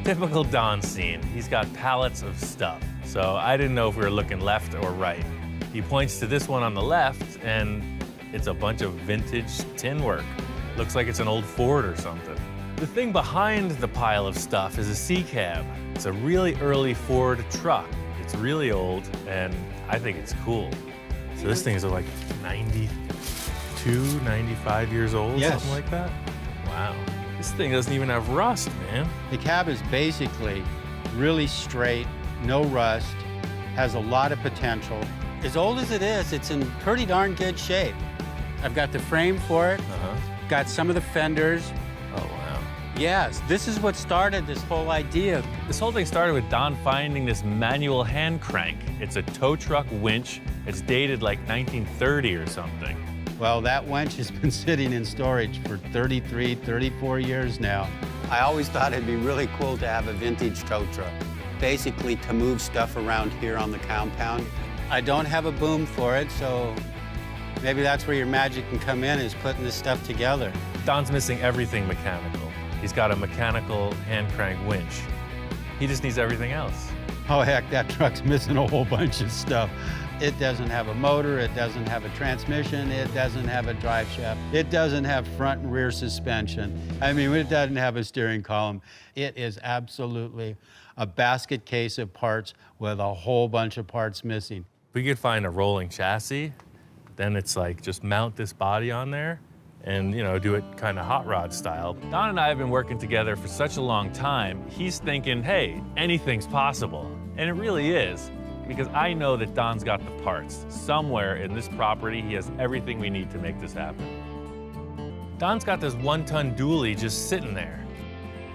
Typical Don scene. He's got pallets of stuff, so I didn't know if we were looking left or right. He points to this one on the left, and it's a bunch of vintage tin work. Looks like it's an old Ford or something. The thing behind the pile of stuff is a C-cab. It's a really early Ford truck. It's really old, and I think it's cool. So this thing is like 92, 95 years old, Yes. something like that? Wow. This thing doesn't even have rust, man. The cab is basically really straight, no rust, has a lot of potential. As old as it is, it's in pretty darn good shape. I've got the frame for it, got some of the fenders. Oh, wow. Yes, this is what started this whole idea. This whole thing started with Don finding this manual hand crank. It's a tow truck winch. It's dated like 1930 or something. Well, that winch has been sitting in storage for 33, 34 years now. I always thought it'd be really cool to have a vintage tow truck, basically to move stuff around here on the compound. I don't have a boom for it, so maybe that's where your magic can come in, is putting this stuff together. Don's missing everything mechanical. He's got a mechanical hand crank winch. He just needs everything else. Oh, heck, that truck's missing a whole bunch of stuff. It doesn't have a motor, it doesn't have a transmission, it doesn't have a drive shaft, it doesn't have front and rear suspension. I mean, it doesn't have a steering column. It is absolutely a basket case of parts with a whole bunch of parts missing. If we could find a rolling chassis, then it's like just mount this body on there and, you know, do it kind of hot rod style. Don and I have been working together for such a long time. He's thinking, hey, anything's possible. And it really is, because I know that Don's got the parts. Somewhere in this property, he has everything we need to make this happen. Don's got this 1-ton dually just sitting there.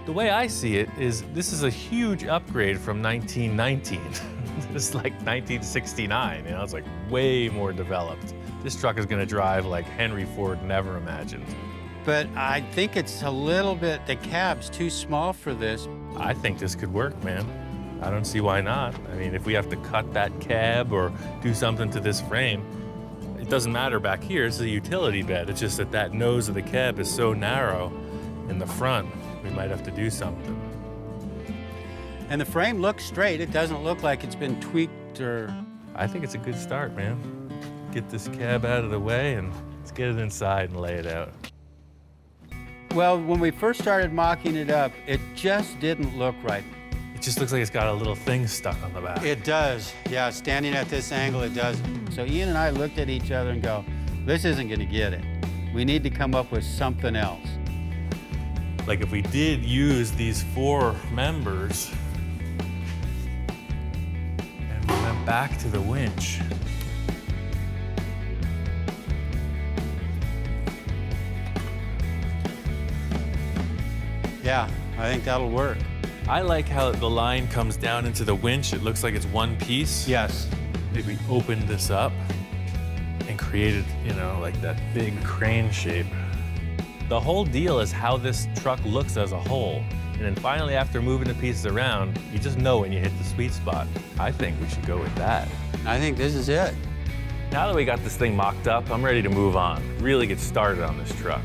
The way I see it is this is a huge upgrade from 1919. This is like 1969, you know, it's like way more developed. This truck is gonna drive like Henry Ford never imagined. But I think it's a little bit, the cab's too small for this. I think this could work, man. I don't see why not. I mean, if we have to cut that cab or do something to this frame, it doesn't matter back here, it's a utility bed. It's just that that nose of the cab is so narrow in the front, we might have to do something. And the frame looks straight. It doesn't look like it's been tweaked or... I think it's a good start, man. Get this cab out of the way and let's get it inside and lay it out. Well, when we first started mocking it up, it just didn't look right. It just looks like it's got a little thing stuck on the back. It does. Yeah, standing at this angle, it does. So Ian and I looked at each other and go, this isn't gonna get it. We need to come up with something else. Like if we did use these 4 members and we went back to the winch. Yeah, I think that'll work. I like how the line comes down into the winch. It looks like it's one piece. Yes. If we opened this up and created, you know, like that big crane shape. The whole deal is how this truck looks as a whole. And then finally, after moving the pieces around, you just know when you hit the sweet spot. I think we should go with that. I think this is it. Now that we got this thing mocked up, I'm ready to move on, really get started on this truck.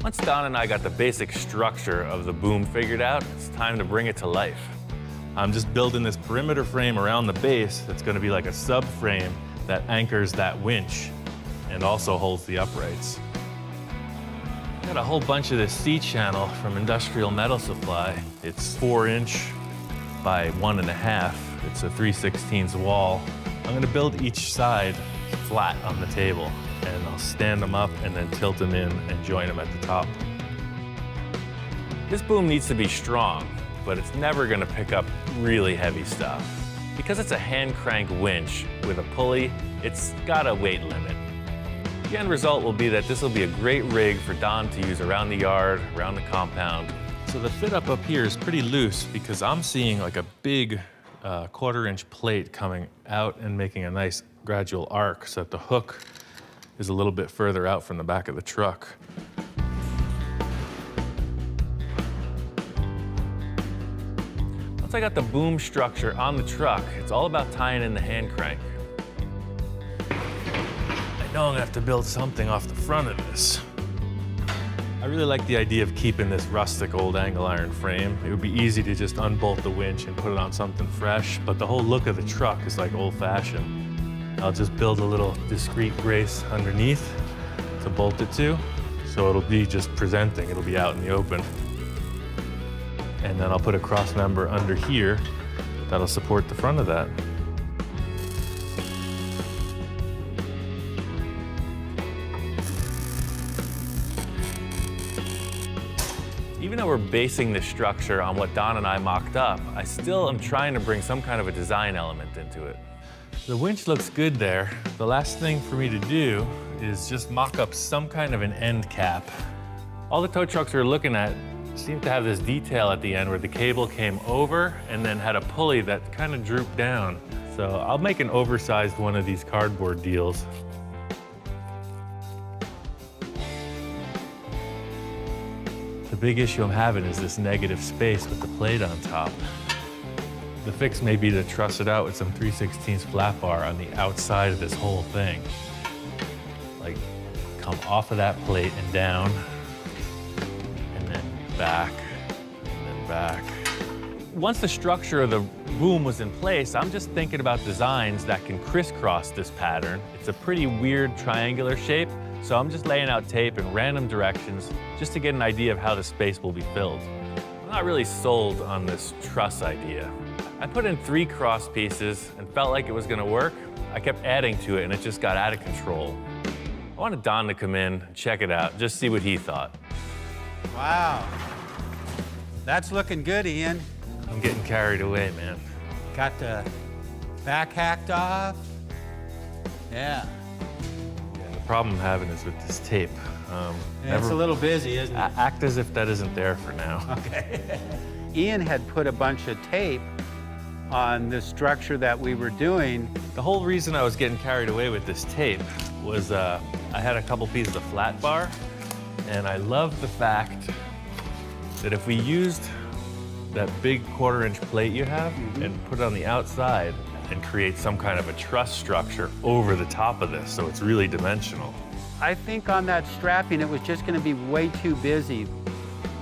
Once Don and I got the basic structure of the boom figured out, it's time to bring it to life. I'm just building this perimeter frame around the base that's gonna be like a subframe that anchors that winch and also holds the uprights. Got a whole bunch of this C-channel from Industrial Metal Supply. It's 4" by 1.5. It's a 3/16 wall. I'm gonna build each side flat on the table, and I'll stand them up and then tilt them in and join them at the top. This boom needs to be strong, but it's never gonna pick up really heavy stuff. Because it's a hand crank winch with a pulley, it's got a weight limit. The end result will be that this will be a great rig for Don to use around the yard, around the compound. So the fit up here is pretty loose because I'm seeing like a big 1/4" plate coming out and making a nice gradual arc so that the hook is a little bit further out from the back of the truck. Once I got the boom structure on the truck, it's all about tying in the hand crank. I know I'm gonna have to build something off the front of this. I really like the idea of keeping this rustic old angle iron frame. It would be easy to just unbolt the winch and put it on something fresh, but the whole look of the truck is like old-fashioned. I'll just build a little discreet brace underneath to bolt it to, so it'll be just presenting, it'll be out in the open. And then I'll put a cross member under here that'll support the front of that. Even though we're basing this structure on what Don and I mocked up, I still am trying to bring some kind of a design element into it. The winch looks good there. The last thing for me to do is just mock up some kind of an end cap. All the tow trucks we're looking at seem to have this detail at the end where the cable came over and then had a pulley that kind of drooped down. So I'll make an oversized one of these cardboard deals. The big issue I'm having is this negative space with the plate on top. The fix may be to truss it out with some 3/16 flat bar on the outside of this whole thing. Like, come off of that plate and down, and then back, and then back. Once the structure of the boom was in place, I'm just thinking about designs that can crisscross this pattern. It's a pretty weird triangular shape, so I'm just laying out tape in random directions just to get an idea of how the space will be filled. I'm not really sold on this truss idea. I put in 3 cross pieces and felt like it was gonna work. I kept adding to it and it just got out of control. I wanted Don to come in, check it out, just see what he thought. Wow. That's looking good, Ian. I'm getting carried away, man. Got the back hacked off. Yeah. The problem I'm having is with this tape. It's a little busy, isn't it? Act as if that isn't there for now. Okay. Ian had put a bunch of tape on the structure that we were doing. The whole reason I was getting carried away with this tape was I had a couple pieces of flat bar, and I loved the fact that if we used that big 1/4-inch plate you have and put it on the outside and create some kind of a truss structure over the top of this, so it's really dimensional. I think on that strapping, it was just gonna be way too busy.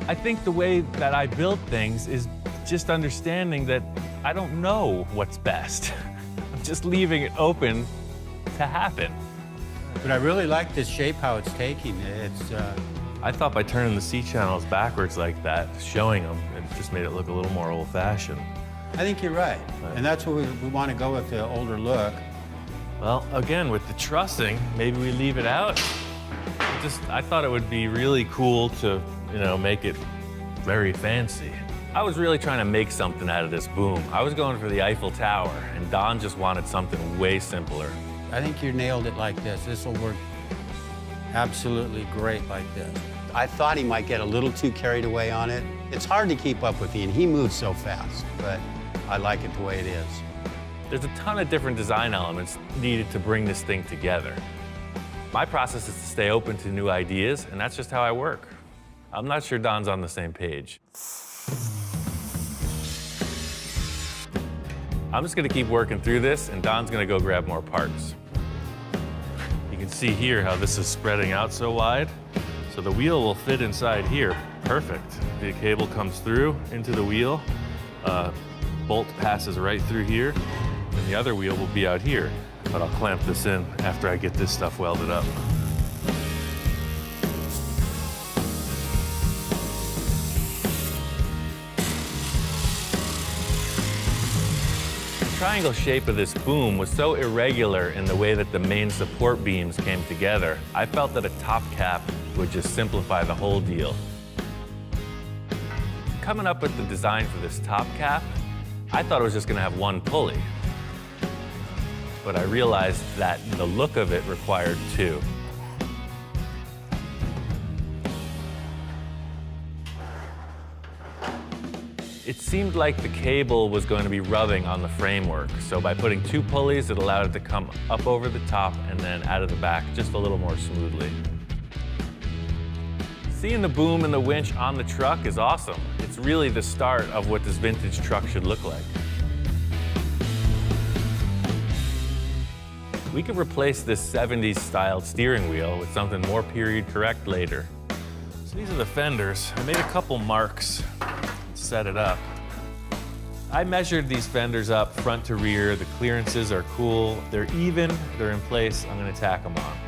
I think the way that I build things is just understanding that I don't know what's best. I'm just leaving it open to happen. But I really like this shape, how it's taking. I thought by turning the C channels backwards like that, showing them, it just made it look a little more old-fashioned. I think you're right. And that's what we want to go with, the older look. Well, again, with the trussing, maybe we leave it out. I thought it would be really cool to, make it very fancy. I was really trying to make something out of this boom. I was going for the Eiffel Tower, and Don just wanted something way simpler. I think you nailed it like this. This will work absolutely great like this. I thought he might get a little too carried away on it. It's hard to keep up with Ian. He moves so fast, but I like it the way it is. There's a ton of different design elements needed to bring this thing together. My process is to stay open to new ideas, and that's just how I work. I'm not sure Don's on the same page. I'm just gonna keep working through this, and Don's gonna go grab more parts. You can see here how this is spreading out so wide. So the wheel will fit inside here, perfect. The cable comes through into the wheel, bolt passes right through here, and the other wheel will be out here. But I'll clamp this in after I get this stuff welded up. The triangle shape of this boom was so irregular in the way that the main support beams came together, I felt that a top cap would just simplify the whole deal. Coming up with the design for this top cap, I thought it was just gonna have one pulley. But I realized that the look of it required 2. It seemed like the cable was going to be rubbing on the framework, so by putting 2 pulleys, it allowed it to come up over the top and then out of the back just a little more smoothly. Seeing the boom and the winch on the truck is awesome. It's really the start of what this vintage truck should look like. We could replace this 70s styled steering wheel with something more period correct later. So these are the fenders. I made a couple marks, set it up. I measured these fenders up front to rear. The clearances are cool. They're even, they're in place. I'm gonna tack them on.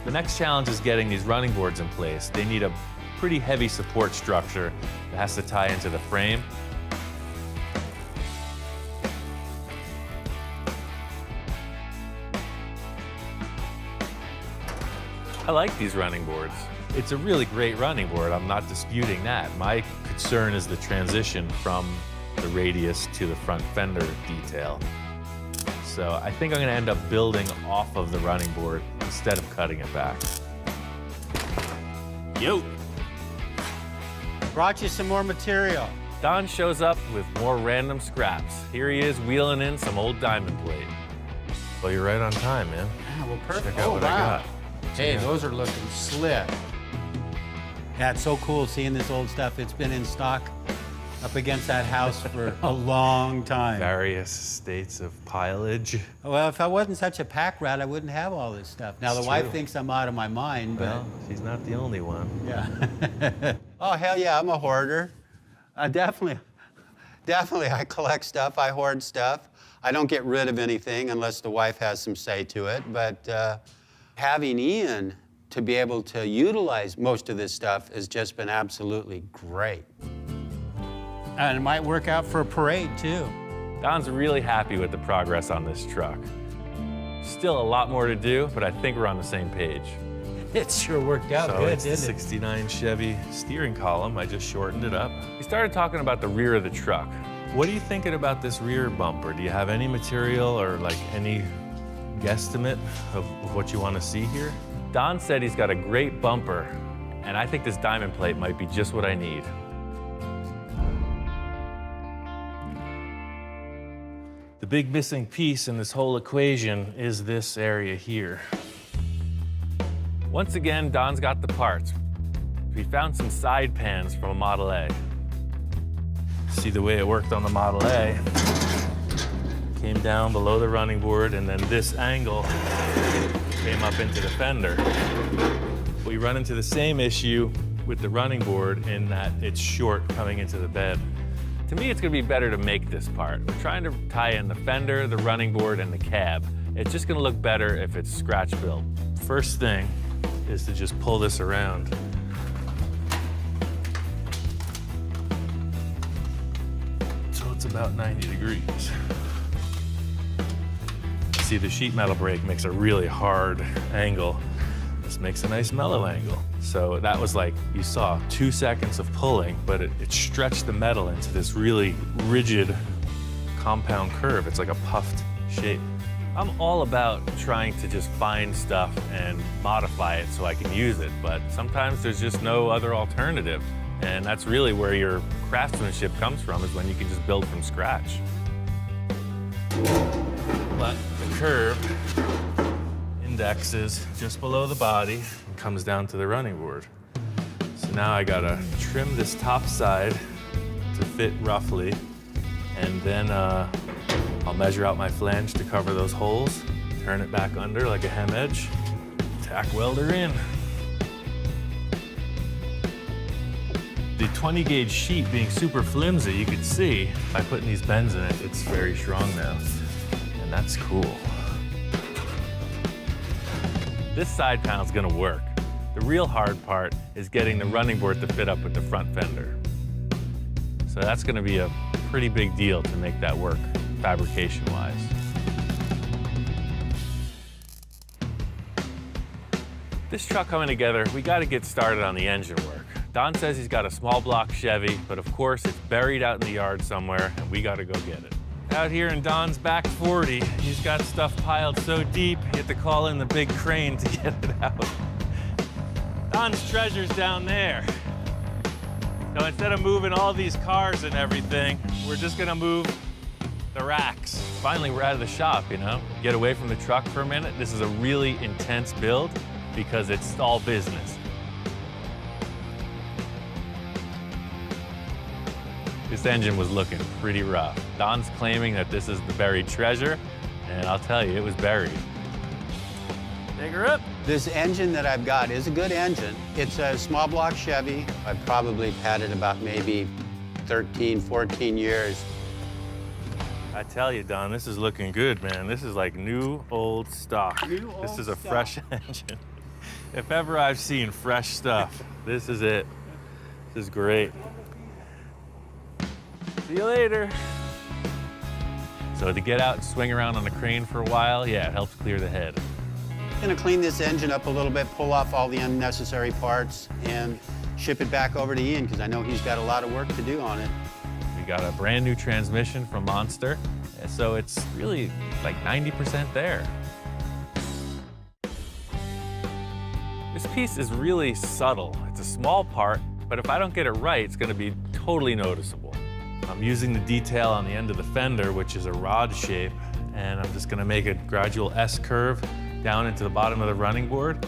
The next challenge is getting these running boards in place. They need a pretty heavy support structure that has to tie into the frame. I like these running boards. It's a really great running board. I'm not disputing that. My concern is the transition from the radius to the front fender detail. So I think I'm gonna end up building off of the running board instead of cutting it back. Yo! Brought you some more material. Don shows up with more random scraps. Here he is wheeling in some old diamond plate. Well, you're right on time, man. Yeah, well, perfect. Check out what I got. Hey, Yeah. those are looking slick. Yeah, it's so cool seeing this old stuff. It's been in stock up against that house for a long time. Various states of pileage. Well, if I wasn't such a pack rat, I wouldn't have all this stuff. Now, It's the wife true. thinks I'm out of my mind, but Well, she's not the only one. yeah. Oh, hell yeah, I'm a hoarder. Definitely, I collect stuff, I hoard stuff. I don't get rid of anything unless the wife has some say to it, but having Ian to be able to utilize most of this stuff has just been absolutely great. And it might work out for a parade, too. Don's really happy with the progress on this truck. Still a lot more to do, but I think we're on the same page. It sure worked out So good, it's the didn't it? 69 Chevy steering column. I just shortened it up. We started talking about the rear of the truck. What are you thinking about this rear bumper? Do you have any material or like any guesstimate of what you want to see here? Don said he's got a great bumper, and I think this diamond plate might be just what I need. The big missing piece in this whole equation is this area here. Once again, Don's got the parts. We found some side pans from a Model A. See the way it worked on the Model A. Came down below the running board, and then this angle came up into the fender. We run into the same issue with the running board in that it's short coming into the bed. To me, it's gonna be better to make this part. We're trying to tie in the fender, the running board, and the cab. It's just gonna look better if it's scratch built. First thing is to just pull this around. So it's about 90 degrees. See, the sheet metal brake makes a really hard angle. This makes a nice mellow angle. So that was like, you saw 2 seconds of pulling, but it stretched the metal into this really rigid compound curve. It's like a puffed shape. I'm all about trying to just find stuff and modify it so I can use it, but sometimes there's just no other alternative. And that's really where your craftsmanship comes from, is when you can just build from scratch. But the curve indexes just below the body and comes down to the running board. So now I gotta trim this top side to fit roughly, and then I'll measure out my flange to cover those holes, turn it back under like a hem edge, tack welder in. The 20 gauge sheet being super flimsy, you could see by putting these bends in it, it's very strong now, and that's cool. This side panel's gonna work. The real hard part is getting the running board to fit up with the front fender. So that's gonna be a pretty big deal to make that work, fabrication-wise. This truck coming together, we gotta get started on the engine work. Don says he's got a small block Chevy, but of course it's buried out in the yard somewhere, and we gotta go get it. Out here in Don's back 40, he's got stuff piled so deep, you have to call in the big crane to get it out. Don's treasure's down there. So instead of moving all these cars and everything, we're just gonna move the racks. Finally, we're out of the shop, you know? Get away from the truck for a minute. This is a really intense build because it's all business. This engine was looking pretty rough. Don's claiming that this is the buried treasure, and I'll tell you, it was buried. Take her up. This engine that I've got is a good engine. It's a small block Chevy. I've probably had it about maybe 13, 14 years. I tell you, Don, this is looking good, man. This is like new old stock. This is a fresh engine. If ever I've seen fresh stuff, this is it. This is great. See you later. So to get out and swing around on a crane for a while, yeah, it helps clear the head. I'm gonna clean this engine up a little bit, pull off all the unnecessary parts, and ship it back over to Ian, because I know he's got a lot of work to do on it. We got a brand new transmission from Monster, so it's really like 90% there. This piece is really subtle. It's a small part, but if I don't get it right, it's gonna be totally noticeable. I'm using the detail on the end of the fender, which is a rod shape, and I'm just gonna make a gradual S-curve down into the bottom of the running board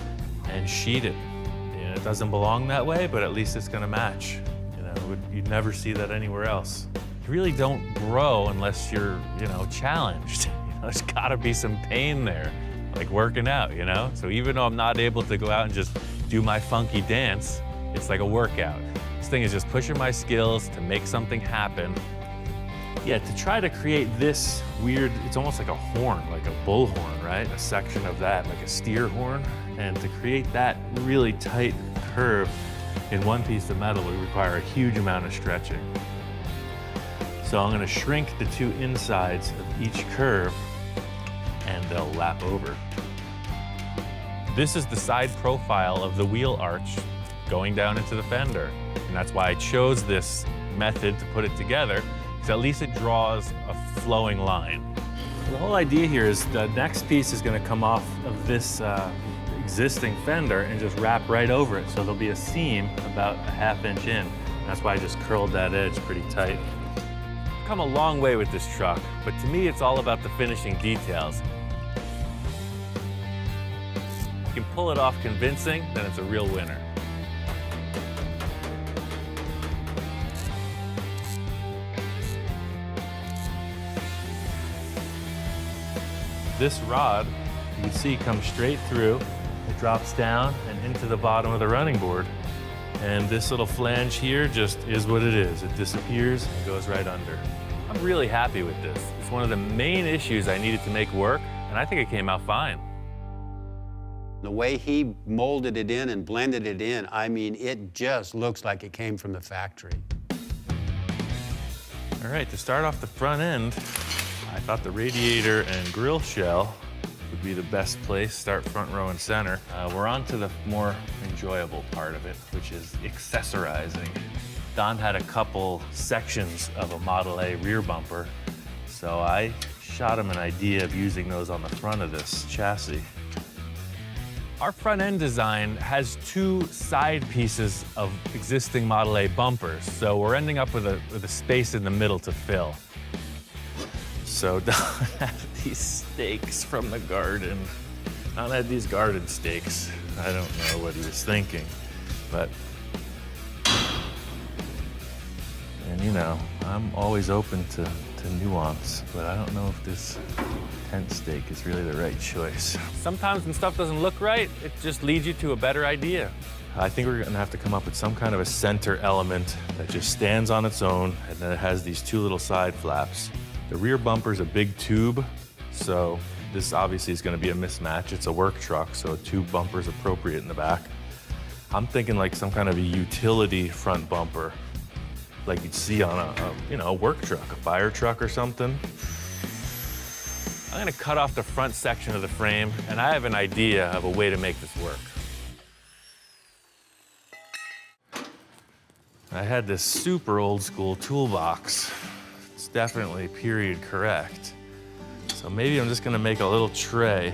and sheet it. And it doesn't belong that way, but at least it's gonna match. You know, you'd never see that anywhere else. You really don't grow unless you're, you know, challenged. You know, there's gotta be some pain there, like working out, you know? So even though I'm not able to go out and just do my funky dance, it's like a workout. This thing is just pushing my skills to make something happen. Yeah, to try to create this weird, it's almost like a horn, like a bull horn, right? A section of that, like a steer horn. And to create that really tight curve in one piece of metal would require a huge amount of stretching. So I'm gonna shrink the two insides of each curve and they'll lap over. This is the side profile of the wheel arch going down into the fender. And that's why I chose this method to put it together, because at least it draws a flowing line. The whole idea here is the next piece is gonna come off of this existing fender and just wrap right over it. So there'll be a seam about a ½ inch in. That's why I just curled that edge pretty tight. I've come a long way with this truck, but to me, it's all about the finishing details. If you can pull it off convincing, then it's a real winner. This rod, you can see, comes straight through. It drops down and into the bottom of the running board. And this little flange here just is what it is. It disappears and goes right under. I'm really happy with this. It's one of the main issues I needed to make work, and I think it came out fine. The way he molded it in and blended it in, I mean, it just looks like it came from the factory. All right, to start off the front end, I thought the radiator and grill shell would be the best place, start front row and center. We're on to the more enjoyable part of it, which is accessorizing. Don had a couple sections of a Model A rear bumper, so I shot him an idea of using those on the front of this chassis. Our front end design has two side pieces of existing Model A bumpers, so we're ending up with a space in the middle to fill. So Don had these stakes from the garden. Don had these garden stakes. I don't know what he was thinking, but, and you know, I'm always open to nuance, but I don't know if this tent stake is really the right choice. Sometimes when stuff doesn't look right, it just leads you to a better idea. I think we're gonna have to come up with some kind of a center element that just stands on its own, and then it has these two little side flaps. The rear bumper's a big tube, so this obviously is gonna be a mismatch. It's a work truck, so a tube bumper's appropriate in the back. I'm thinking like some kind of a utility front bumper, like you'd see on a work truck, a fire truck or something. I'm gonna cut off the front section of the frame, and I have an idea of a way to make this work. I had this super old school toolbox. It's definitely period correct. So maybe I'm just gonna make a little tray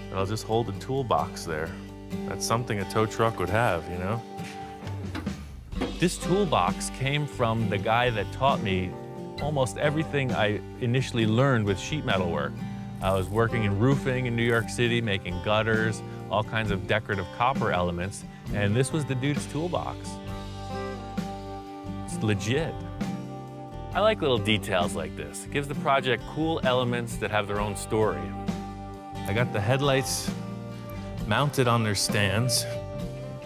that I'll just hold the toolbox there. That's something a tow truck would have, you know? This toolbox came from the guy that taught me almost everything I initially learned with sheet metal work. I was working in roofing in New York City, making gutters, all kinds of decorative copper elements, and this was the dude's toolbox. It's legit. I like little details like this. It gives the project cool elements that have their own story. I got the headlights mounted on their stands.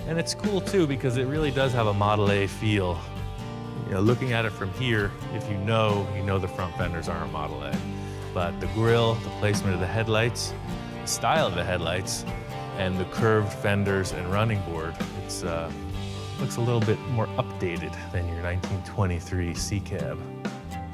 And it's cool too because it really does have a Model A feel. You know, looking at it from here, if you know the front fenders aren't Model A. But the grille, the placement of the headlights, the style of the headlights, and the curved fenders and running board, it's looks a little bit more updated than your 1923 C-Cab.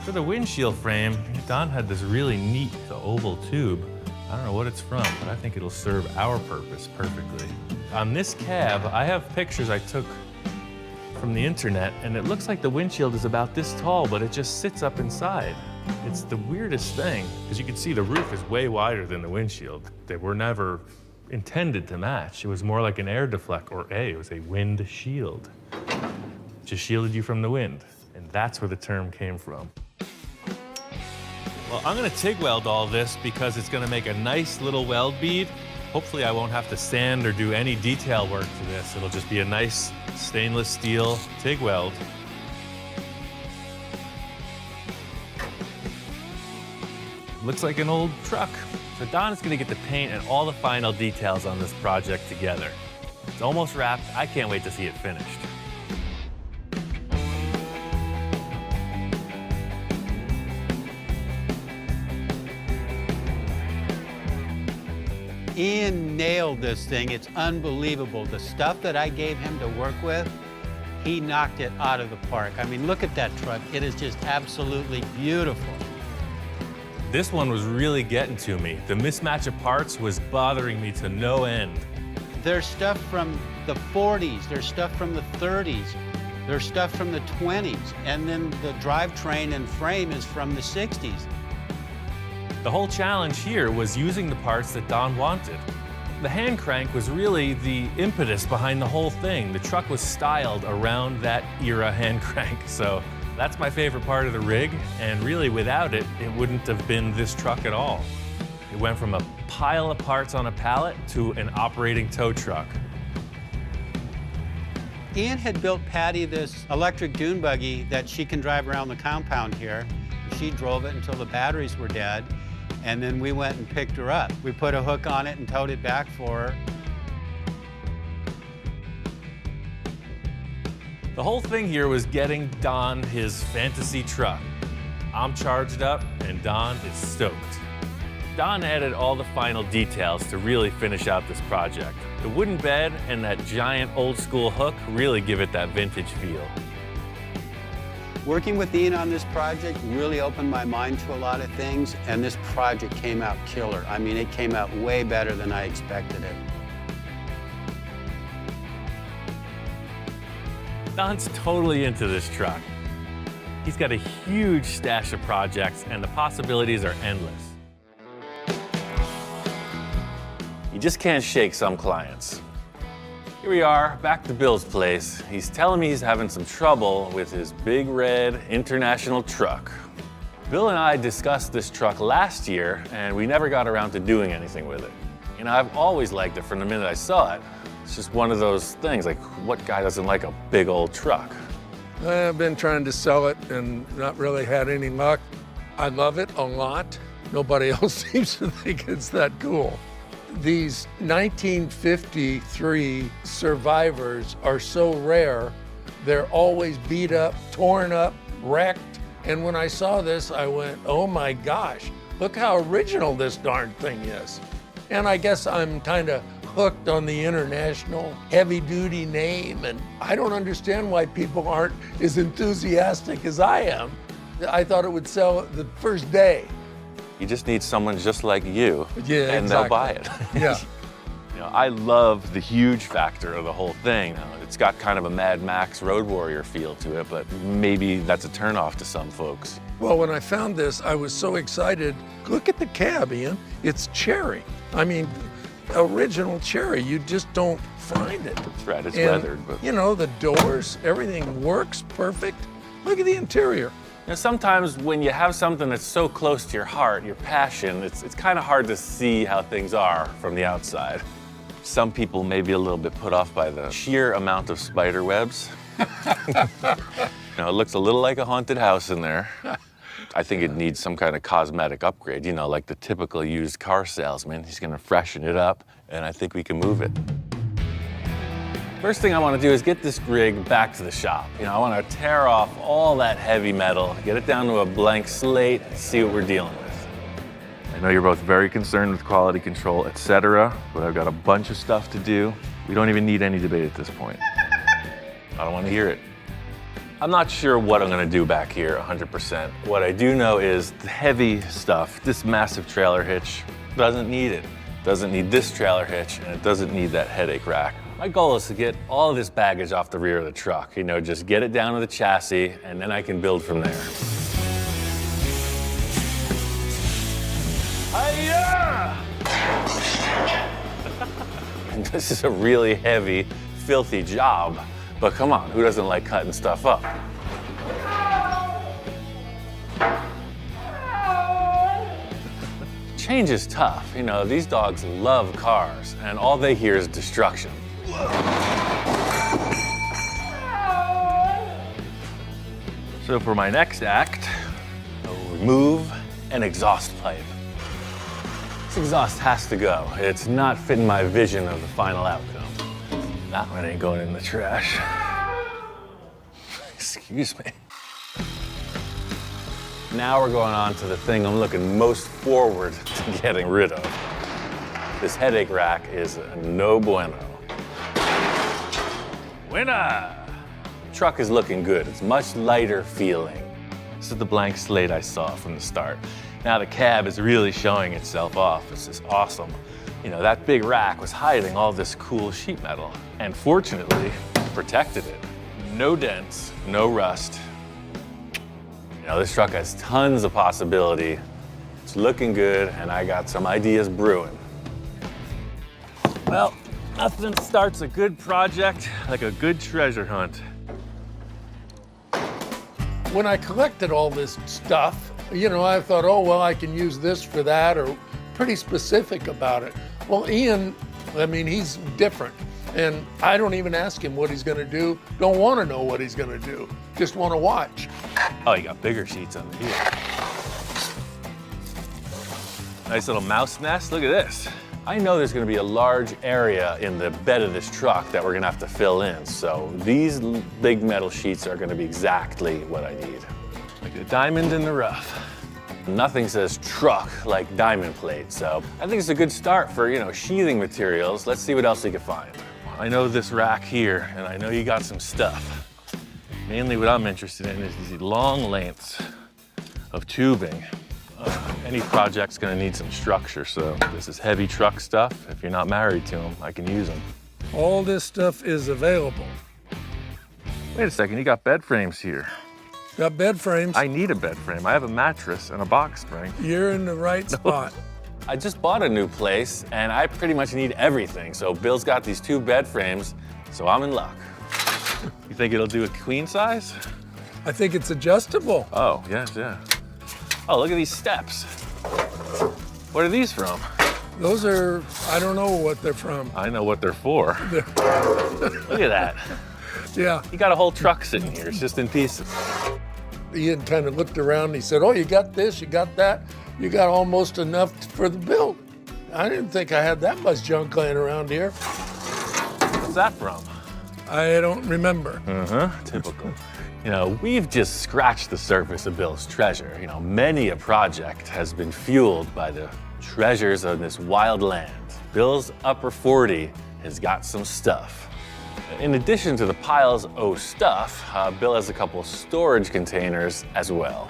For the windshield frame, Don had this really neat oval tube. I don't know what it's from, but I think it'll serve our purpose perfectly. On this cab, I have pictures I took from the internet, and it looks like the windshield is about this tall, but it just sits up inside. It's the weirdest thing, because you can see the roof is way wider than the windshield. They were never intended to match. It was more like an air deflect, or it was a wind shield. Just shielded you from the wind, and that's where the term came from. Well, I'm gonna TIG weld all this because it's gonna make a nice little weld bead. Hopefully I won't have to sand or do any detail work to this. It'll just be a nice stainless steel TIG weld. Looks like an old truck. So Don is gonna get the paint and all the final details on this project together. It's almost wrapped. I can't wait to see it finished. Ian nailed this thing. It's unbelievable. The stuff that I gave him to work with, he knocked it out of the park. I mean, look at that truck. It is just absolutely beautiful. This one was really getting to me. The mismatch of parts was bothering me to no end. There's stuff from the 40s, there's stuff from the 30s, there's stuff from the 20s, and then the drivetrain and frame is from the 60s. The whole challenge here was using the parts that Don wanted. The hand crank was really the impetus behind the whole thing. The truck was styled around that era hand crank, so that's my favorite part of the rig, and really without it, it wouldn't have been this truck at all. It went from a pile of parts on a pallet to an operating tow truck. Ian had built Patty this electric dune buggy that she can drive around the compound here. She drove it until the batteries were dead, and then we went and picked her up. We put a hook on it and towed it back for her. The whole thing here was getting Don his fantasy truck. I'm charged up and Don is stoked. Don added all the final details to really finish out this project. The wooden bed and that giant old school hook really give it that vintage feel. Working with Ian on this project really opened my mind to a lot of things, and this project came out killer. I mean, it came out way better than I expected it. Don's totally into this truck. He's got a huge stash of projects and the possibilities are endless. You just can't shake some clients. Here we are, back to Bill's place. He's telling me he's having some trouble with his big red international truck. Bill and I discussed this truck last year and we never got around to doing anything with it. You know, I've always liked it from the minute I saw it. It's just one of those things, like what guy doesn't like a big old truck? I've been trying to sell it and not really had any luck. I love it a lot. Nobody else seems to think it's that cool. These 1953 survivors are so rare. They're always beat up, torn up, wrecked. And when I saw this, I went, oh my gosh, look how original this darn thing is. And I guess I'm kind of hooked on the international heavy-duty name, and I don't understand why people aren't as enthusiastic as I am. I thought it would sell the first day. You just need someone just like you, Yeah, and exactly. they'll buy it. Yeah. You know, I love the huge factor of the whole thing. It's got kind of a Mad Max Road Warrior feel to it, but maybe that's a turnoff to some folks. Well, when I found this, I was so excited. Look at the cab, Ian. It's cherry. I mean, original cherry. You just don't find it. That's right, it's And, weathered. But you know, the doors, everything works perfect. Look at the interior. you know, sometimes when you have something that's so close to your heart, your passion, it's kind of hard to see how things are from the outside. Some people may be a little bit put off by the sheer amount of spider webs. You know, it looks a little like a haunted house in there. I think it needs some kind of cosmetic upgrade, you know, like the typical used car salesman. He's gonna freshen it up, and I think we can move it. First thing I want to do is get this rig back to the shop. You know, I want to tear off all that heavy metal, get it down to a blank slate, and see what we're dealing with. I know you're both very concerned with quality control, etc., but I've got a bunch of stuff to do. We don't even need any debate at this point. I don't want to hear it. I'm not sure what I'm going to do back here 100%. What I do know is the heavy stuff, this massive trailer hitch, doesn't need it. Doesn't need this trailer hitch, and it doesn't need that headache rack. My goal is to get all of this baggage off the rear of the truck. You know, just get it down to the chassis, and then I can build from there. Hi-ya! And this is a really heavy, filthy job. But come on, who doesn't like cutting stuff up? Change is tough. You know, these dogs love cars, and all they hear is destruction. So for my next act, I'll remove an exhaust pipe. This exhaust has to go. It's not fitting my vision of the final outcome. That one ain't going in the trash. Excuse me. Now we're going on to the thing I'm looking most forward to getting rid of. This headache rack is no bueno. Winner! The truck is looking good. It's much lighter feeling. This is the blank slate I saw from the start. Now the cab is really showing itself off. This is awesome. You know, that big rack was hiding all this cool sheet metal, and fortunately, protected it. No dents, no rust. You know, this truck has tons of possibility. It's looking good, and I got some ideas brewing. Well, nothing starts a good project like a good treasure hunt. When I collected all this stuff, you know, I thought, oh, well, I can use this for that, or pretty specific about it. Well, Ian, I mean, he's different. And I don't even ask him what he's gonna do. Don't wanna know what he's gonna do. Just wanna watch. Oh, you got bigger sheets under here. Nice little mouse nest, look at this. I know there's gonna be a large area in the bed of this truck that we're gonna have to fill in. So these big metal sheets are gonna be exactly what I need. Like a diamond in the rough. Nothing says truck like diamond plate, so I think it's a good start for, you know, sheathing materials. Let's see what else we can find. I know this rack here, and I know you got some stuff. Mainly what I'm interested in is these long lengths of tubing. Any project's gonna need some structure, so this is heavy truck stuff. If you're not married to them, I can use them. All this stuff is available. Wait a second, you got bed frames here. Got bed frames. I need a bed frame. I have a mattress and a box spring. You're in the right spot. I just bought a new place, and I pretty much need everything. So Bill's got these 2 bed frames, so I'm in luck. You think it'll do a queen size? I think it's adjustable. Oh, yes, yeah. Oh, look at these steps. What are these from? Those are, I don't know what they're from. I know what they're for. Look at that. Yeah. You got a whole truck sitting here. It's just in pieces. Ian kind of looked around and he said, oh, you got this, you got that. You got almost enough for the build. I didn't think I had that much junk laying around here. What's that from? I don't remember. Typical. You know, we've just scratched the surface of Bill's treasure. You know, many a project has been fueled by the treasures of this wild land. Bill's upper 40 has got some stuff. In addition to the piles of stuff, Bill has a couple storage containers as well.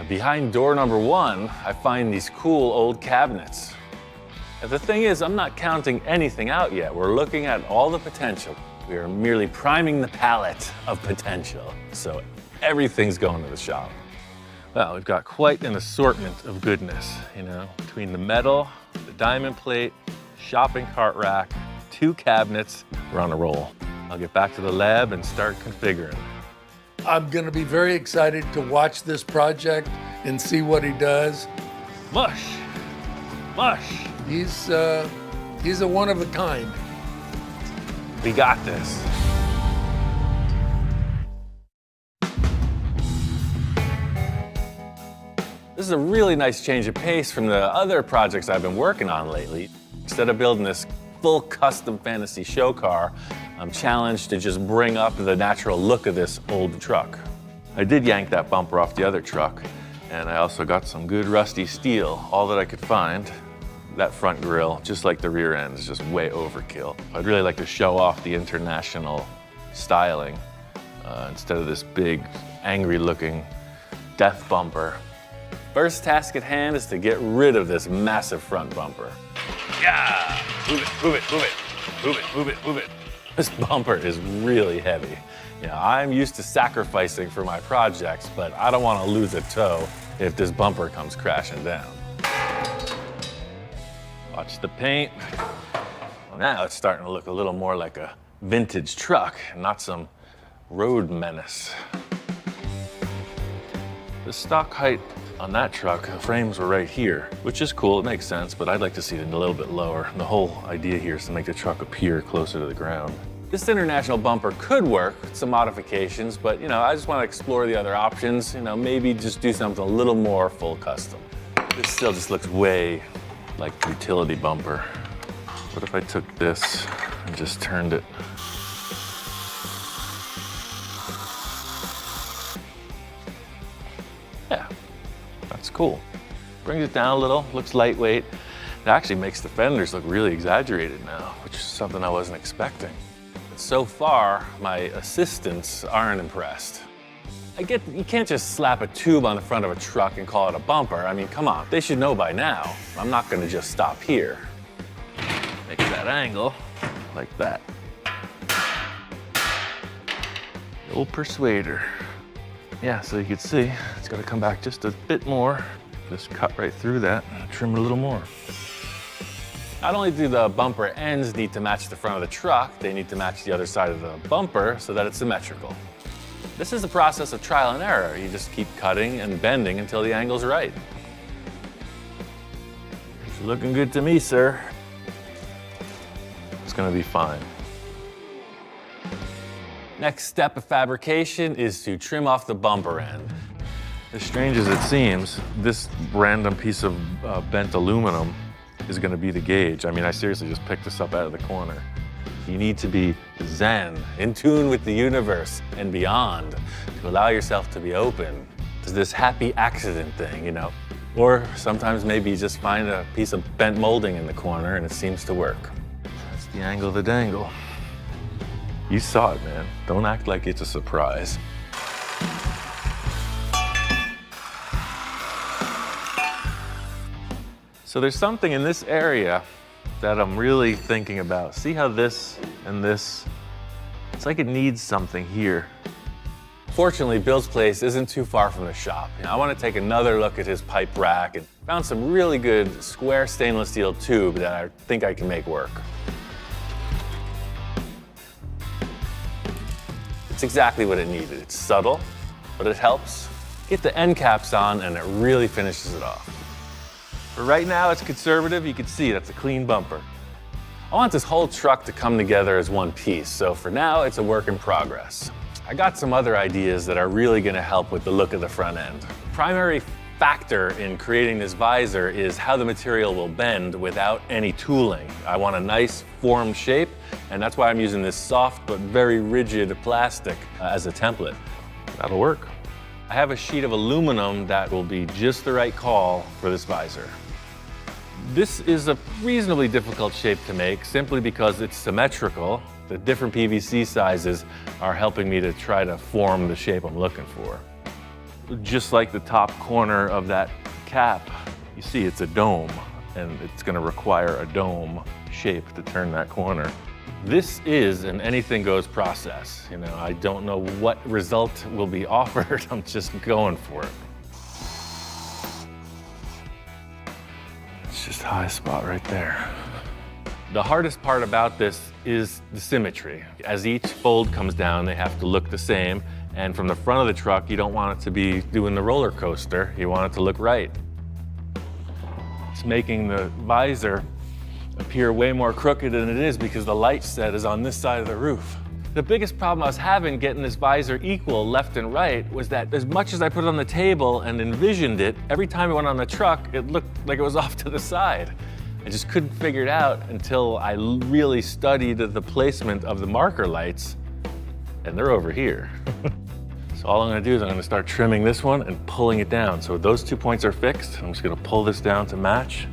Behind door number 1, I find these cool old cabinets. And the thing is, I'm not counting anything out yet. We're looking at all the potential. We are merely priming the palette of potential. So everything's going to the shop. Well, we've got quite an assortment of goodness, you know, between the metal, the diamond plate, shopping cart rack, 2 cabinets, we're on a roll. I'll get back to the lab and start configuring. I'm gonna be very excited to watch this project and see what he does. Mush, mush. He's a one of a kind. We got this. is a really nice change of pace from the other projects I've been working on lately. Instead of building this full custom fantasy show car, I'm challenged to just bring up the natural look of this old truck. I did yank that bumper off the other truck, and I also got some good rusty steel, all that I could find. That front grille, just like the rear end, is just way overkill. I'd really like to show off the international styling instead of this big, angry-looking death bumper. First task at hand is to get rid of this massive front bumper. Yeah! Move it, move it, move it, move it, move it, move it. This bumper is really heavy. You know, I'm used to sacrificing for my projects, but I don't want to lose a toe if this bumper comes crashing down. Watch the paint. Well, now it's starting to look a little more like a vintage truck, not some road menace. The stock height on that truck, the frames were right here, which is cool, it makes sense, but I'd like to see it a little bit lower. The whole idea here is to make the truck appear closer to the ground. This international bumper could work with some modifications, but you know, I just want to explore the other options, you know, maybe just do something a little more full custom. This still just looks way like a utility bumper. What if I took this and just turned it? Yeah, that's cool. Brings it down a little, looks lightweight. It actually makes the fenders look really exaggerated now, which is something I wasn't expecting. But so far, my assistants aren't impressed. I get you can't just slap a tube on the front of a truck and call it a bumper. I mean, come on, they should know by now. I'm not gonna just stop here. Make that angle like that. The old persuader. Yeah, so you can see, it's gotta come back just a bit more. Just cut right through that, trim it a little more. Not only do the bumper ends need to match the front of the truck, they need to match the other side of the bumper so that it's symmetrical. This is a process of trial and error. You just keep cutting and bending until the angle's right. It's looking good to me, sir. It's gonna be fine. Next step of fabrication is to trim off the bumper end. As strange as it seems, this random piece of bent aluminum is gonna be the gauge. I mean, I seriously just picked this up out of the corner. You need to be zen, in tune with the universe and beyond, to allow yourself to be open to this happy accident thing, you know. Or sometimes maybe you just find a piece of bent molding in the corner and it seems to work. That's the angle of the dangle. You saw it, man. Don't act like it's a surprise. So there's something in this area that I'm really thinking about. See how this and this, it's like it needs something here. Fortunately, Bill's place isn't too far from the shop. You know, I want to take another look at his pipe rack and found some really good square stainless steel tube that I think I can make work. It's exactly what it needed. It's subtle, but it helps. Get the end caps on and it really finishes it off. But right now it's conservative, you can see that's a clean bumper. I want this whole truck to come together as one piece, so for now it's a work in progress. I got some other ideas that are really gonna help with the look of the front end. Primary factor in creating this visor is how the material will bend without any tooling. I want a nice formed shape, and that's why I'm using this soft but very rigid plastic as a template. That'll work. I have a sheet of aluminum that will be just the right call for this visor. This is a reasonably difficult shape to make simply because it's symmetrical. The different PVC sizes are helping me to try to form the shape I'm looking for. Just like the top corner of that cap, you see it's a dome, and it's gonna require a dome shape to turn that corner. This is an anything goes process. You know, I don't know what result will be offered, I'm just going for it. It's just a high spot right there. The hardest part about this is the symmetry. As each fold comes down, they have to look the same. And from the front of the truck, you don't want it to be doing the roller coaster. You want it to look right. It's making the visor appear way more crooked than it is because the light set is on this side of the roof. The biggest problem I was having getting this visor equal left and right was that as much as I put it on the table and envisioned it, every time it went on the truck, it looked like it was off to the side. I just couldn't figure it out until I really studied the placement of the marker lights, and they're over here. So all I'm gonna do is I'm gonna start trimming this one and pulling it down. So those 2 points are fixed. I'm just gonna pull this down to match.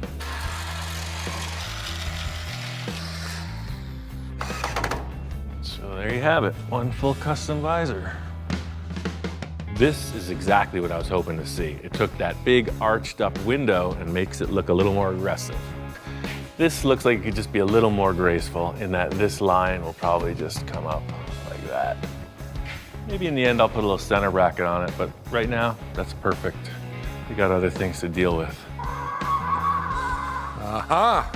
So there you have it, one full custom visor. This is exactly what I was hoping to see. It took that big arched up window and makes it look a little more aggressive. This looks like it could just be a little more graceful in that this line will probably just come up like that. Maybe in the end I'll put a little center bracket on it, but right now, that's perfect. We got other things to deal with. Aha!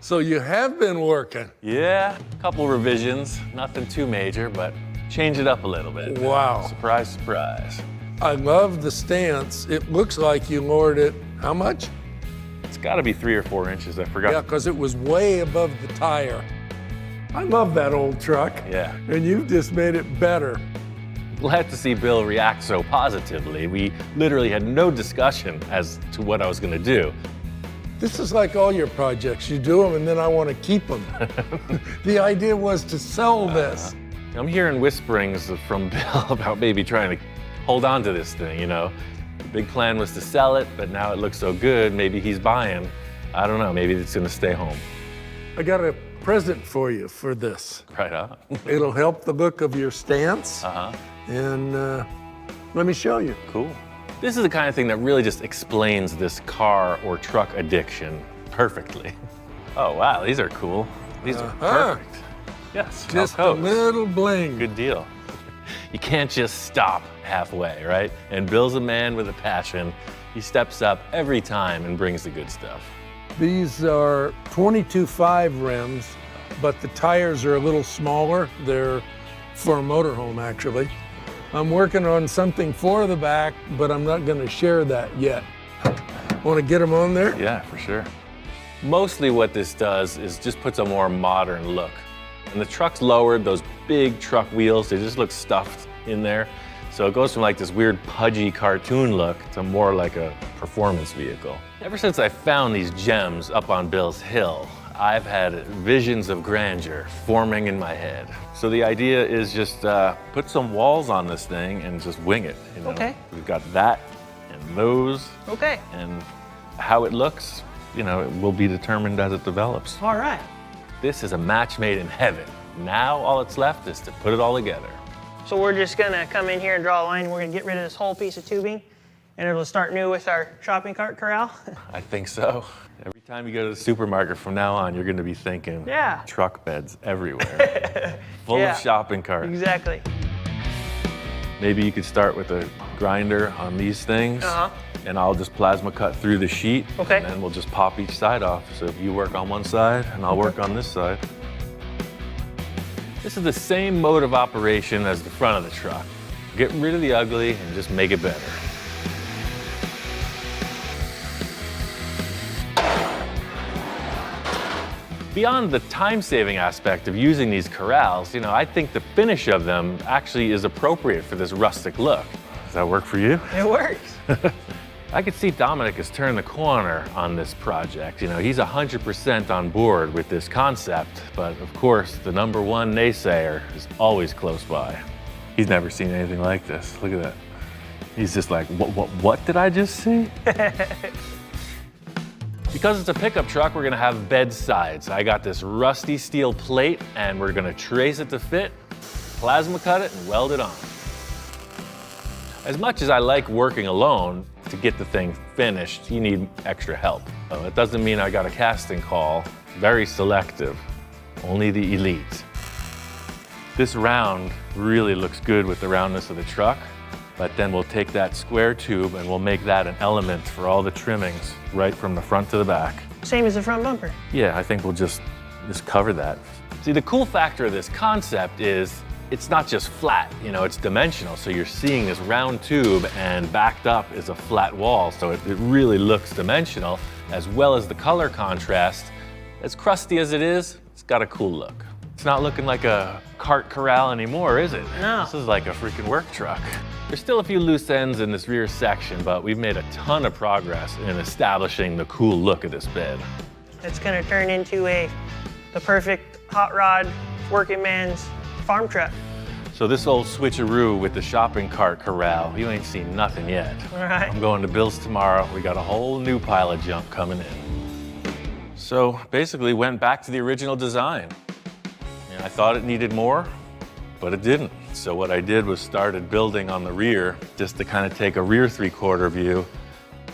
So you have been working. Yeah, a couple revisions, nothing too major, but change it up a little bit. Wow. Surprise, surprise. I love the stance. It looks like you lowered it, how much? It's gotta be 3 or 4 inches, I forgot. Yeah, because it was way above the tire. I love that old truck. Yeah. And you've just made it better. Glad to see Bill react so positively. We literally had no discussion as to what I was gonna do. This is like all your projects. You do them and then I want to keep them. The idea was to sell this. I'm hearing whisperings from Bill about maybe trying to hold on to this thing, you know? The big plan was to sell it, but now it looks so good, maybe he's buying. I don't know, maybe it's gonna stay home. I got a present for you for this. Right on. It'll help the look of your stance. Uh-huh. And let me show you. Cool. This is the kind of thing that really just explains this car or truck addiction perfectly. Oh, wow, these are cool. These are perfect. Yes, Just a Alcoves. little bling. Good deal. You can't just stop halfway, right? And Bill's a man with a passion. He steps up every time and brings the good stuff. These are 22.5 rims, but the tires are a little smaller. They're for a motorhome, actually. I'm working on something for the back, but I'm not going to share that yet. Want to get them on there? Yeah, for sure. Mostly what this does is just puts a more modern look. And the truck's lowered, those big truck wheels, they just look stuffed in there. So it goes from like this weird pudgy cartoon look to more like a performance vehicle. Ever since I found these gems up on Bill's Hill, I've had visions of grandeur forming in my head. So the idea is just put some walls on this thing and just wing it. You know? Okay. We've got that and those. Okay. And how it looks, you know, it will be determined as it develops. All right. This is a match made in heaven. Now all that's left is to put it all together. So we're just gonna come in here and draw a line. We're gonna get rid of this whole piece of tubing, and it'll start new with our shopping cart corral. I think so. Every time you go to the supermarket from now on, you're going to be thinking Yeah. truck beds everywhere, full Yeah. of shopping carts. Exactly. Maybe you could start with a grinder on these things, Uh-huh. and I'll just plasma cut through the sheet, Okay. and then we'll just pop each side off. So if you work on one side, and I'll work on this side. This is the same mode of operation as the front of the truck. Get rid of the ugly and just make it better. Beyond the time-saving aspect of using these corrals, you know, I think the finish of them actually is appropriate for this rustic look. Does that work for you? It works. I could see Dominic has turned the corner on this project. You know, he's 100% on board with this concept, but of course, the #1 naysayer is always close by. He's never seen anything like this. Look at that. He's just like, what did I just see? Because it's a pickup truck, we're gonna have bed sides. I got this rusty steel plate, and we're gonna trace it to fit, plasma cut it, and weld it on. As much as I like working alone, to get the thing finished, you need extra help. It doesn't mean I got a casting call. Very selective, only the elite. This round really looks good with the roundness of the truck, but then we'll take that square tube and we'll make that an element for all the trimmings, right from the front to the back. Same as the front bumper. Yeah, I think we'll just cover that. See, the cool factor of this concept is it's not just flat, you know, it's dimensional. So you're seeing this round tube and backed up is a flat wall. So it really looks dimensional, as well as the color contrast. As crusty as it is, it's got a cool look. It's not looking like a cart corral anymore, is it? No. This is like a freaking work truck. There's still a few loose ends in this rear section, but we've made a ton of progress in establishing the cool look of this bed. It's gonna turn into the perfect hot rod working man's farm truck. So this old switcheroo with the shopping cart corral, you ain't seen nothing yet. All right. I'm going to Bill's tomorrow. We got a whole new pile of junk coming in. So basically went back to the original design. And I thought it needed more, but it didn't. So what I did was started building on the rear just to kind of take a rear 3/4 view.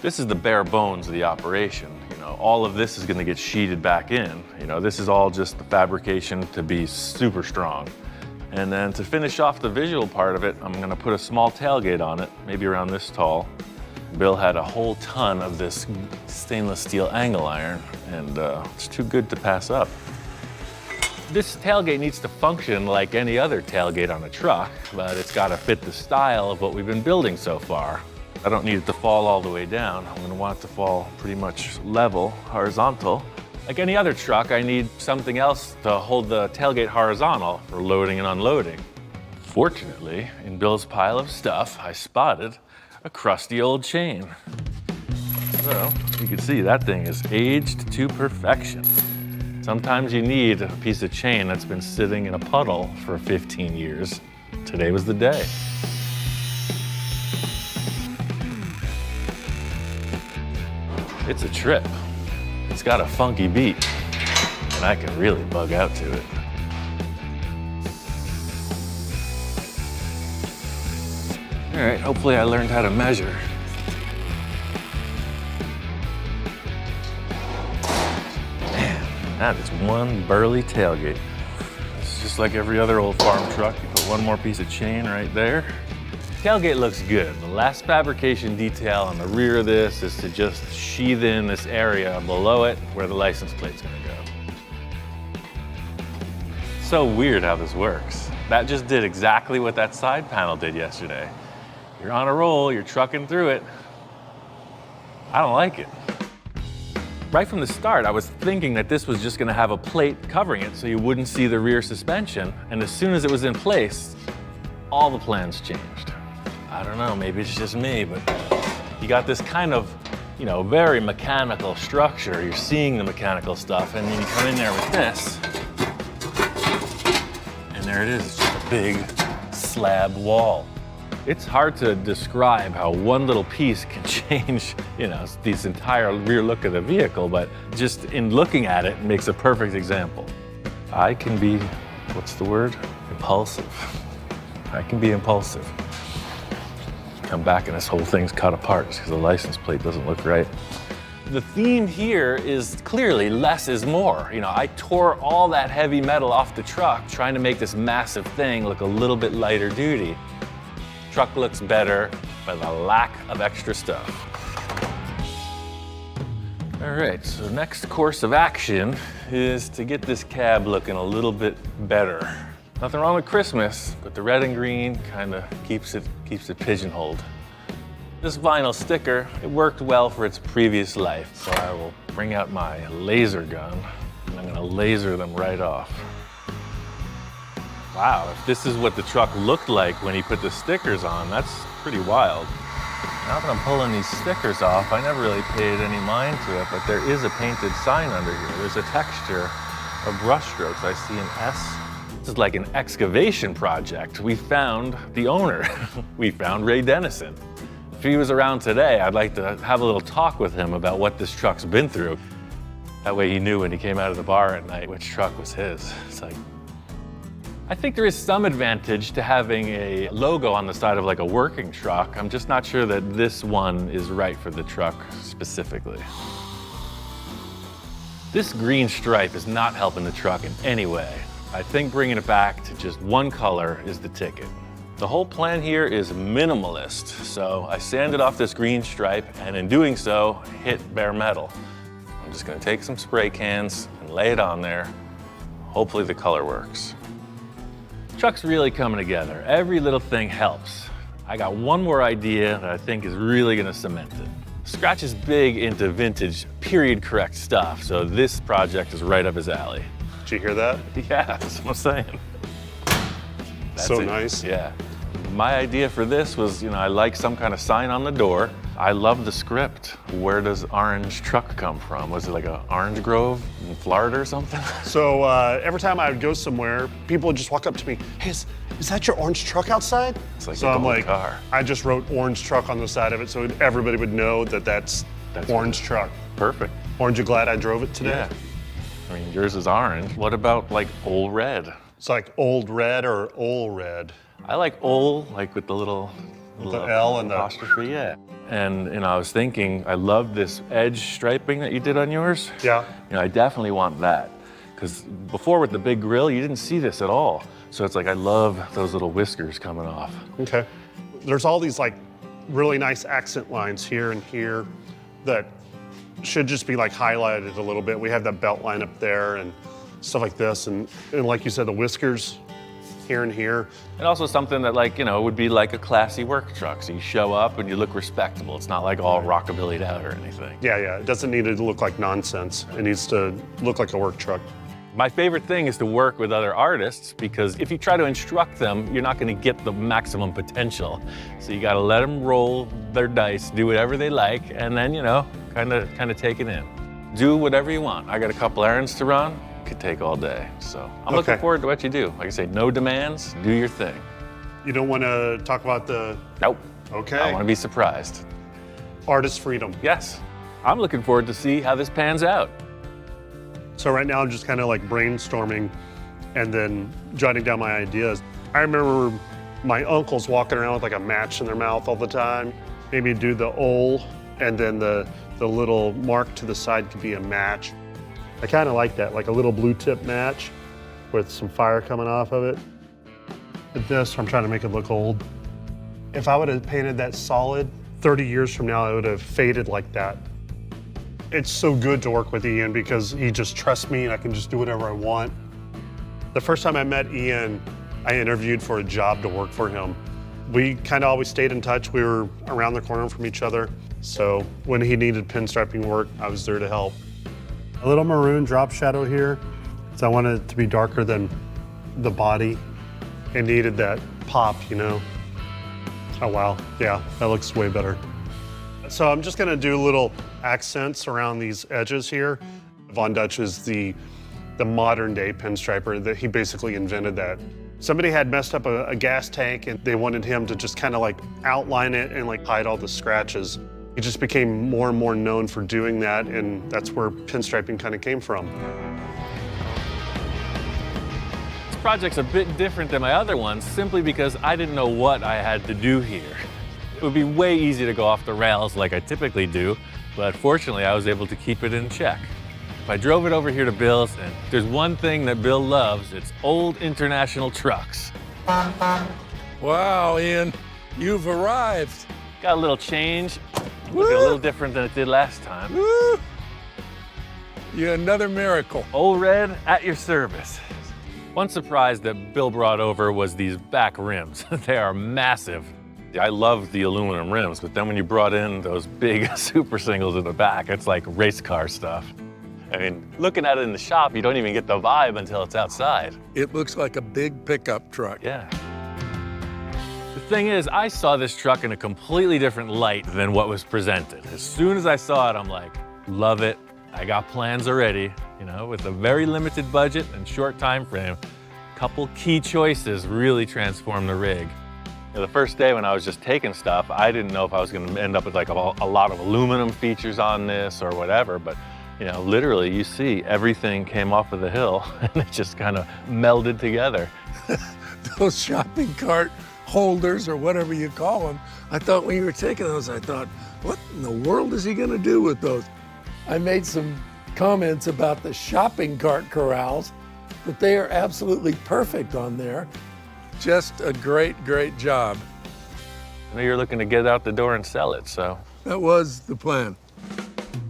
This is the bare bones of the operation. You know, all of this is going to get sheeted back in. You know, this is all just the fabrication to be super strong. And then to finish off the visual part of it, I'm gonna put a small tailgate on it, maybe around this tall. Bill had a whole ton of this stainless steel angle iron, and it's too good to pass up. This tailgate needs to function like any other tailgate on a truck, but it's gotta fit the style of what we've been building so far. I don't need it to fall all the way down. I'm gonna want it to fall pretty much level, horizontal. Like any other truck, I need something else to hold the tailgate horizontal for loading and unloading. Fortunately, in Bill's pile of stuff, I spotted a crusty old chain. So, you can see that thing is aged to perfection. Sometimes you need a piece of chain that's been sitting in a puddle for 15 years. Today was the day. It's a trip. It's got a funky beat, and I can really bug out to it. All right, hopefully I learned how to measure. Man, that is one burly tailgate. It's just like every other old farm truck. You put one more piece of chain right there. Tailgate looks good. The last fabrication detail on the rear of this is to just sheath in this area below it where the license plate's gonna go. So weird how this works. That just did exactly what that side panel did yesterday. You're on a roll, you're trucking through it. I don't like it. Right from the start, I was thinking that this was just gonna have a plate covering it so you wouldn't see the rear suspension, and as soon as it was in place, all the plans changed. I don't know, maybe it's just me, but you got this kind of, you know, very mechanical structure. You're seeing the mechanical stuff, and then you come in there with this, and there it is, it's just a big slab wall. It's hard to describe how one little piece can change, you know, this entire rear look of the vehicle, but just in looking at it, it makes a perfect example. I can be, what's the word? Impulsive. I can be impulsive. Come back and this whole thing's cut apart just because the license plate doesn't look right. The theme here is clearly less is more. You know, I tore all that heavy metal off the truck trying to make this massive thing look a little bit lighter duty. Truck looks better by the lack of extra stuff. All right, so next course of action is to get this cab looking a little bit better. Nothing wrong with Christmas, but the red and green kind of keeps it pigeonholed. This vinyl sticker, it worked well for its previous life, so I will bring out my laser gun and I'm gonna laser them right off. Wow, if this is what the truck looked like when he put the stickers on, that's pretty wild. Now that I'm pulling these stickers off, I never really paid any mind to it, but there is a painted sign under here. There's a texture of brush strokes. I see an S. This is like an excavation project. We found the owner. We found Ray Dennison. If he was around today, I'd like to have a little talk with him about what this truck's been through. That way he knew when he came out of the bar at night which truck was his. It's like, I think there is some advantage to having a logo on the side of like a working truck. I'm just not sure that this one is right for the truck specifically. This green stripe is not helping the truck in any way. I think bringing it back to just one color is the ticket. The whole plan here is minimalist, so I sanded off this green stripe and in doing so, hit bare metal. I'm just gonna take some spray cans and lay it on there. Hopefully the color works. Truck's really coming together. Every little thing helps. I got one more idea that I think is really gonna cement it. Scratch is big into vintage, period correct stuff, so this project is right up his alley. Did you hear that? Yeah, that's what I'm saying. So nice. Yeah. My idea for this was, I like some kind of sign on the door. I love the script. Where does orange truck come from? Was it like an orange grove in Florida or something? So every time I would go somewhere, people would just walk up to me, hey, is that your orange truck outside? It's like so a I'm gold like, car. I just wrote orange truck on the side of it so everybody would know that that's orange truck. Perfect. Aren't you glad I drove it today? Yeah. I mean, yours is orange. What about like old red? It's like old red or old red. I like old, like with the little The L and the apostrophe, yeah. And I was thinking, I love this edge striping that you did on yours. Yeah. I definitely want that. Because before with the big grill, you didn't see this at all. So it's like, I love those little whiskers coming off. Okay. There's all these like really nice accent lines here and here that should just be like highlighted a little bit. We have that belt line up there and stuff like this. And like you said, the whiskers here and here. And also something that would be like a classy work truck. So you show up and you look respectable. It's not like all rockabilly'd out or anything. Yeah. It doesn't need to look like nonsense. It needs to look like a work truck. My favorite thing is to work with other artists because if you try to instruct them, you're not going to get the maximum potential. So you got to let them roll their dice, do whatever they like, and then, kind of take it in. Do whatever you want. I got a couple errands to run. Could take all day. So I'm looking forward to what you do. Like I say, no demands, do your thing. You don't want to talk about the... Nope. Okay. I want to be surprised. Artist freedom. Yes. I'm looking forward to see how this pans out. So right now I'm just kind of like brainstorming and then jotting down my ideas. I remember my uncles walking around with like a match in their mouth all the time. Maybe do the owl and then the little mark to the side could be a match. I kind of like that, like a little blue tip match with some fire coming off of it. With this, I'm trying to make it look old. If I would have painted that solid, 30 years from now, it would have faded like that. It's so good to work with Ian because he just trusts me and I can just do whatever I want. The first time I met Ian, I interviewed for a job to work for him. We kind of always stayed in touch. We were around the corner from each other. So when he needed pinstriping work, I was there to help. A little maroon drop shadow here. So I wanted it to be darker than the body. It needed that pop, Oh wow, yeah, that looks way better. So I'm just gonna do little accents around these edges here. Von Dutch is the modern day pinstriper, that he basically invented that. Somebody had messed up a gas tank and they wanted him to just kind of like outline it and like hide all the scratches. He just became more and more known for doing that, and that's where pinstriping kind of came from. This project's a bit different than my other ones simply because I didn't know what I had to do here. It would be way easy to go off the rails like I typically do, but fortunately I was able to keep it in check. If I drove it over here to Bill's, and there's one thing that Bill loves, it's old international trucks. Wow, Ian, you've arrived. Got a little change, looking a little different than it did last time. Woo! You're another miracle. Old Red at your service. One surprise that Bill brought over was these back rims. They are massive. I love the aluminum rims, but then when you brought in those big super singles in the back, it's like race car stuff. I mean, looking at it in the shop, you don't even get the vibe until it's outside. It looks like a big pickup truck. Yeah. The thing is, I saw this truck in a completely different light than what was presented. As soon as I saw it, I'm like, love it. I got plans already. With a very limited budget and short time frame, a couple key choices really transformed the rig. The first day when I was just taking stuff, I didn't know if I was going to end up with like a lot of aluminum features on this or whatever, but literally you see everything came off of the hill and it just kind of melded together. Those shopping cart holders or whatever you call them, I thought when you were taking those, I thought, what in the world is he going to do with those? I made some comments about the shopping cart corrals, but they are absolutely perfect on there. Just a great, great job. I know you're looking to get out the door and sell it, so. That was the plan.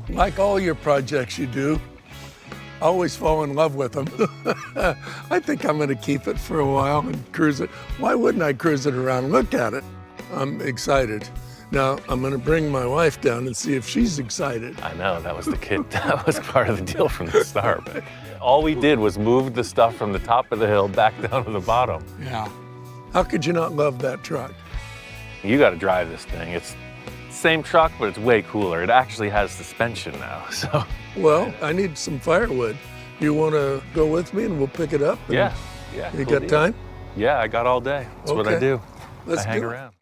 Like all your projects you do, I always fall in love with them. I think I'm gonna keep it for a while and cruise it. Why wouldn't I cruise it around and look at it? I'm excited. Now, I'm gonna bring my wife down and see if she's excited. I know, that was the kid. That was part of the deal from the start. But all we did was move the stuff from the top of the hill back down to the bottom. Yeah. How could you not love that truck? You got to drive this thing. It's the same truck, but it's way cooler. It actually has suspension now, so. Well, I need some firewood. You want to go with me and we'll pick it up? Yeah. You Cool got deal. time? Yeah, I got all day. That's what I Okay. do. Let's I hang do it. around.